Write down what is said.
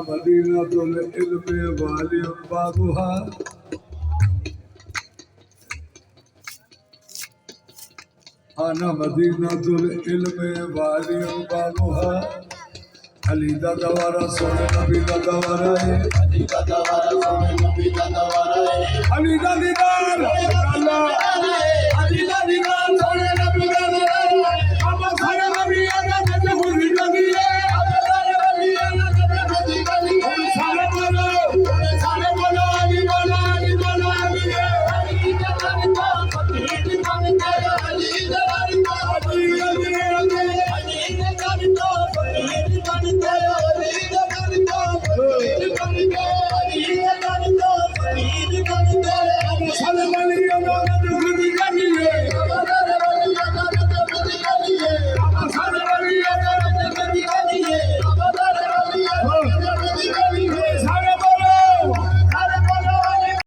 मदीनतुल इल्म वाली बाबुहा आना मदीनतुल इल्म वाली बाबुहा अली दा दवारा सोने नबी दा दवारा है अली दा दवारा सोने नबी दा दवारा है अली दा दीदार अल्लाह अली दा दीदार सोने नबी दा दवारा है अब सारे नबी आगा जब हुई लगी है